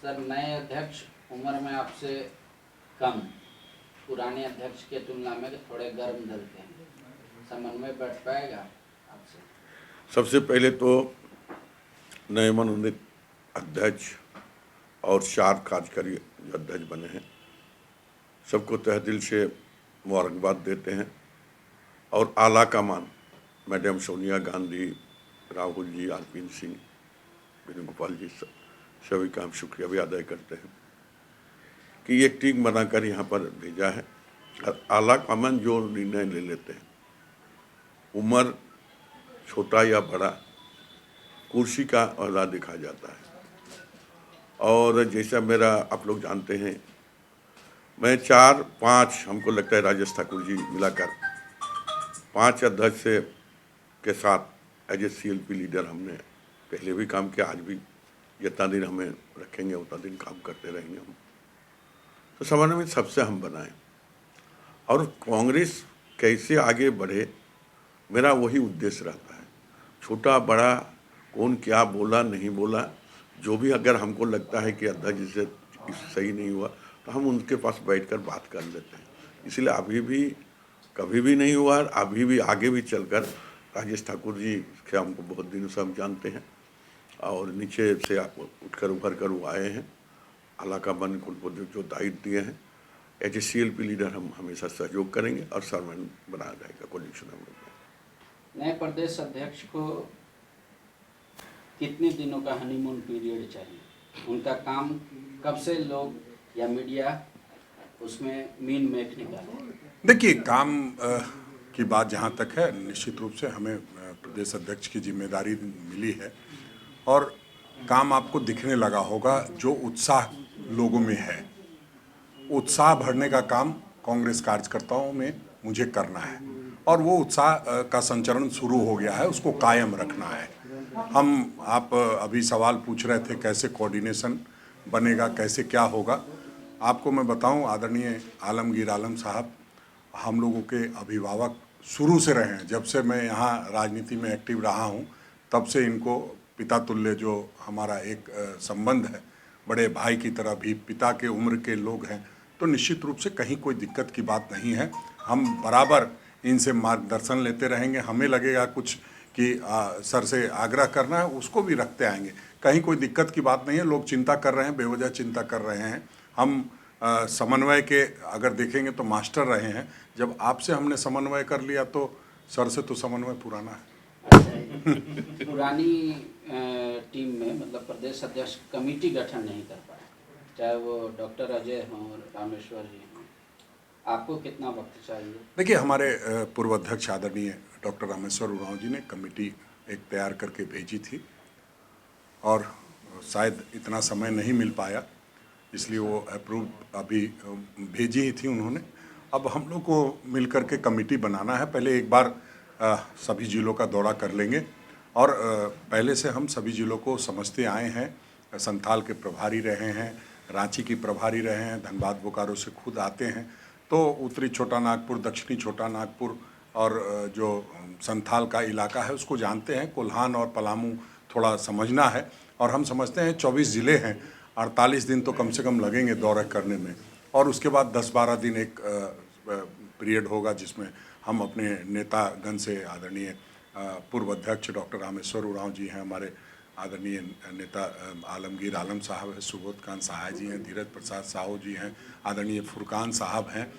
Sir, नए अध्यक्ष उम्र में आपसे कम, पुराने अध्यक्ष के तुलना में थोड़े गर्म दल के हैं, समन्वय बैठ पाएगा आपसे? सबसे पहले तो नए मनोनीत अध्यक्ष और 4 कार्यकारी अध्यक्ष बने हैं, सबको तहे दिल से मुबारकबाद देते हैं। और आला कमान मैडम सोनिया गांधी, राहुल जी, आरपीएन सिंह, वेणुगोपाल जी, सभी का हम शुक्रिया भी अदा करते हैं कि एक टीम बनाकर यहाँ पर भेजा है। आला कमान जो निर्णय ले लेते हैं, उम्र छोटा या बड़ा, कुर्सी का औहदा दिखा जाता है। और जैसा मेरा आप लोग जानते हैं, मैं 4-5 हमको लगता है राजेश ठाकुर जी मिलाकर 5 अध्यक्ष के साथ एज ए CLP लीडर हमने पहले भी काम किया, आज भी जितना दिन हमें रखेंगे उतना दिन काम करते रहेंगे हम। तो समन्वय में सबसे हम बनाएं और कांग्रेस कैसे आगे बढ़े, मेरा वही उद्देश्य रहता है। छोटा बड़ा कौन क्या बोला नहीं बोला, जो भी अगर हमको लगता है कि अध्यक्ष से सही नहीं हुआ तो हम उनके पास बैठकर बात कर लेते हैं। इसलिए अभी भी कभी भी नहीं हुआ, अभी भी आगे भी चलकर राजेश ठाकुर जी के हमको बहुत दिनों से हम जानते हैं और नीचे से आप उठकर उभर कर वो आए हैं। आलाका बन को जो दायित्व दिए हैं, एज ए CLP लीडर हम हमेशा सहयोग करेंगे और सर्वमेंट बनाया जाएगा कोलिशन हम लोग। नए प्रदेश अध्यक्ष को कितने दिनों का हनीमून पीरियड चाहिए? उनका काम कब से लोग या मीडिया उसमें मीन मेख निकाले? देखिए, काम की बात जहाँ तक है, निश्चित रूप से हमें प्रदेश अध्यक्ष की जिम्मेदारी मिली है और काम आपको दिखने लगा होगा। जो उत्साह लोगों में है, उत्साह भरने का काम कांग्रेस कार्यकर्ताओं में मुझे करना है और वो उत्साह का संचरण शुरू हो गया है, उसको कायम रखना है। आप अभी सवाल पूछ रहे थे कैसे कोऑर्डिनेशन बनेगा, कैसे क्या होगा। आपको मैं बताऊं, आदरणीय आलमगीर आलम साहब हम लोगों के अभिभावक शुरू से रहे हैं। जब से मैं यहाँ राजनीति में एक्टिव रहा हूँ तब से इनको पिता तुल्य जो हमारा एक संबंध है, बड़े भाई की तरह भी पिता के उम्र के लोग हैं, तो निश्चित रूप से कहीं कोई दिक्कत की बात नहीं है। हम बराबर इनसे मार्गदर्शन लेते रहेंगे। हमें लगेगा कुछ कि सर से आग्रह करना है, उसको भी रखते आएंगे। कहीं कोई दिक्कत की बात नहीं है। लोग चिंता कर रहे हैं, बेवजह चिंता कर रहे हैं। हम समन्वय के अगर देखेंगे तो मास्टर रहे हैं। जब आपसे हमने समन्वय कर लिया तो सर से तो समन्वय पुराना है। पुरानी टीम में मतलब प्रदेश अध्यक्ष कमेटी गठन नहीं कर पाए, चाहे वो डॉक्टर अजय हों, रामेश्वर जी हों, आपको कितना वक्त चाहिए? देखिए, हमारे पूर्व अध्यक्ष आदरणीय डॉक्टर रामेश्वर उरांव जी ने कमेटी एक तैयार करके भेजी थी और शायद इतना समय नहीं मिल पाया, इसलिए वो अप्रूव अभी भेजी ही थी उन्होंने। अब हम लोग को मिलकर के कमेटी बनाना है। पहले एक बार सभी जिलों का दौरा कर लेंगे और पहले से हम सभी जिलों को समझते आए हैं। संथाल के प्रभारी रहे हैं, रांची की प्रभारी रहे हैं, धनबाद बोकारो से खुद आते हैं, तो उत्तरी छोटा नागपुर, दक्षिणी छोटा नागपुर और जो संथाल का इलाका है उसको जानते हैं। कोल्हान और पलामू थोड़ा समझना है और हम समझते हैं 24 ज़िले हैं, 48 दिन तो कम से कम लगेंगे दौरा करने में और उसके बाद 10-12 दिन एक पीरियड होगा जिसमें हम अपने नेतागण से, आदरणीय पूर्व अध्यक्ष डॉक्टर रामेश्वर उरांव जी हैं, हमारे आदरणीय नेता आलमगीर आलम साहब हैं, सुबोध कांत सहाय जी हैं, धीरज प्रसाद साहू जी हैं, आदरणीय फुरकान साहब हैं,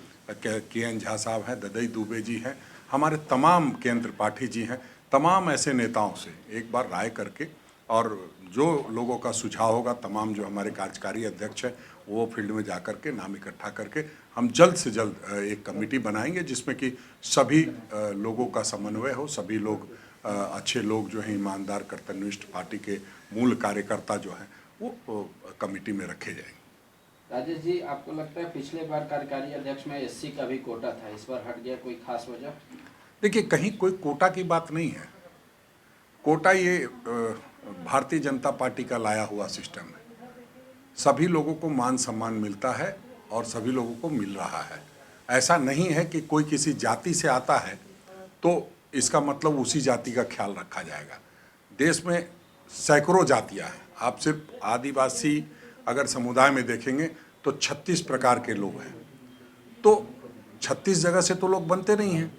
KN झा साहब हैं, ददई दुबे जी हैं, हमारे तमाम KN त्रिपाठी जी हैं, तमाम ऐसे नेताओं से एक बार राय करके और जो लोगों का सुझाव होगा, तमाम जो हमारे कार्यकारी अध्यक्ष हैं वो फील्ड में जा कर के नाम इकट्ठा करके हम जल्द से जल्द एक कमेटी बनाएंगे जिसमें कि सभी लोगों का समन्वय हो। सभी लोग अच्छे लोग जो हैं, ईमानदार, कर्तव्यनिष्ठ पार्टी के मूल कार्यकर्ता जो हैं वो कमेटी में रखे जाएंगे। राजेश जी, आपको लगता है पिछले बार कार्यकारी अध्यक्ष में SC का भी कोटा था, इस बार हट गया, कोई खास वजह? देखिए, कहीं कोई कोटा की बात नहीं है। कोटा ये भारतीय जनता पार्टी का लाया हुआ सिस्टम है। सभी लोगों को मान सम्मान मिलता है और सभी लोगों को मिल रहा है। ऐसा नहीं है कि कोई किसी जाति से आता है तो इसका मतलब उसी जाति का ख्याल रखा जाएगा। देश में सैकड़ों जातियां हैं। आप सिर्फ आदिवासी अगर समुदाय में देखेंगे तो 36 प्रकार के लोग हैं, तो 36 जगह से तो लोग बनते नहीं हैं।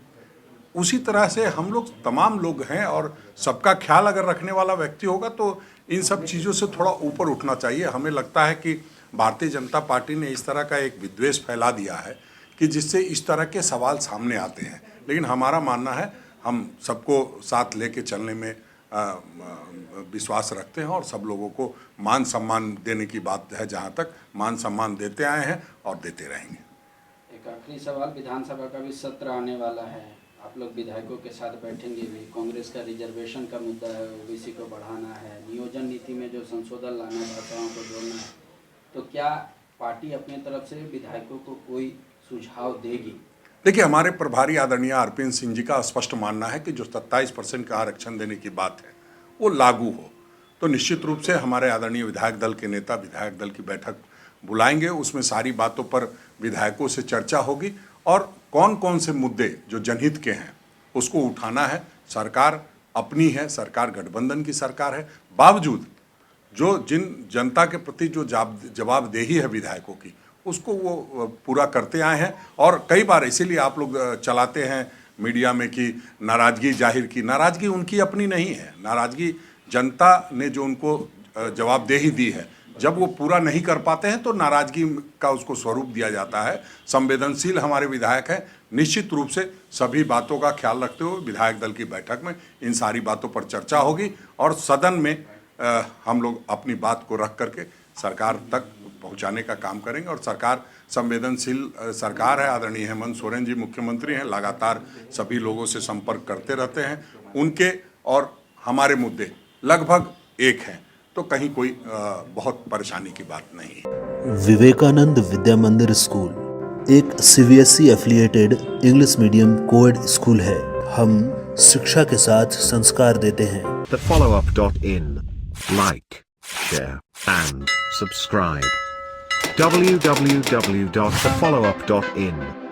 उसी तरह से हम लोग तमाम लोग हैं और सबका ख्याल अगर रखने वाला व्यक्ति होगा तो इन सब चीज़ों से थोड़ा ऊपर उठना चाहिए। हमें लगता है कि भारतीय जनता पार्टी ने इस तरह का एक विद्वेष फैला दिया है कि जिससे इस तरह के सवाल सामने आते हैं, लेकिन हमारा मानना है हम सबको साथ लेके चलने में विश्वास रखते हैं और सब लोगों को मान सम्मान देने की बात है, जहाँ तक मान सम्मान देते आए हैं और देते रहेंगे। एक आखिरी सवाल, विधानसभा का भी सत्र आने वाला है, आप लोग विधायकों के साथ बैठेंगे भी, कांग्रेस का रिजर्वेशन का मुद्दा है, ओबीसी को बढ़ाना है, नियोजन नीति में जो संशोधन लाना है, भाषाओं को जोड़ना है, तो क्या पार्टी अपने तरफ से विधायकों को कोई सुझाव देगी? देखिए, हमारे प्रभारी आदरणीय आरपीएन सिंह जी का स्पष्ट मानना है कि जो 27% का आरक्षण देने की बात है वो लागू हो, तो निश्चित रूप से हमारे आदरणीय विधायक दल के नेता विधायक दल की बैठक बुलाएंगे। उसमें सारी बातों पर विधायकों से चर्चा होगी और कौन कौन से मुद्दे जो जनहित के हैं उसको उठाना है। सरकार अपनी है, सरकार गठबंधन की सरकार है, बावजूद जो जिन जनता के प्रति जो जवाबदेही है विधायकों की, उसको वो पूरा करते आए हैं। और कई बार इसीलिए आप लोग चलाते हैं मीडिया में कि नाराज़गी जाहिर की, नाराज़गी उनकी अपनी नहीं है, नाराज़गी जनता ने जो उनको जवाबदेही दी है, जब वो पूरा नहीं कर पाते हैं तो नाराज़गी का उसको स्वरूप दिया जाता है। संवेदनशील हमारे विधायक हैं, निश्चित रूप से सभी बातों का ख्याल रखते हुए विधायक दल की बैठक में इन सारी बातों पर चर्चा होगी और सदन में हम लोग अपनी बात को रख करके सरकार तक पहुंचाने का काम करेंगे। और सरकार संवेदनशील सरकार है, आदरणीय हेमंत सोरेन जी मुख्यमंत्री हैं, लगातार सभी लोगों से संपर्क करते रहते हैं। उनके और हमारे मुद्दे लगभग एक हैं, तो कहीं कोई बहुत परेशानी की बात नहीं है। विवेकानंद विद्या मंदिर स्कूल एक CBSE affiliated English medium coed school है। हम शिक्षा के साथ संस्कार देते हैं। thefollowup.in. Like, share, and subscribe. www.thefollowup.in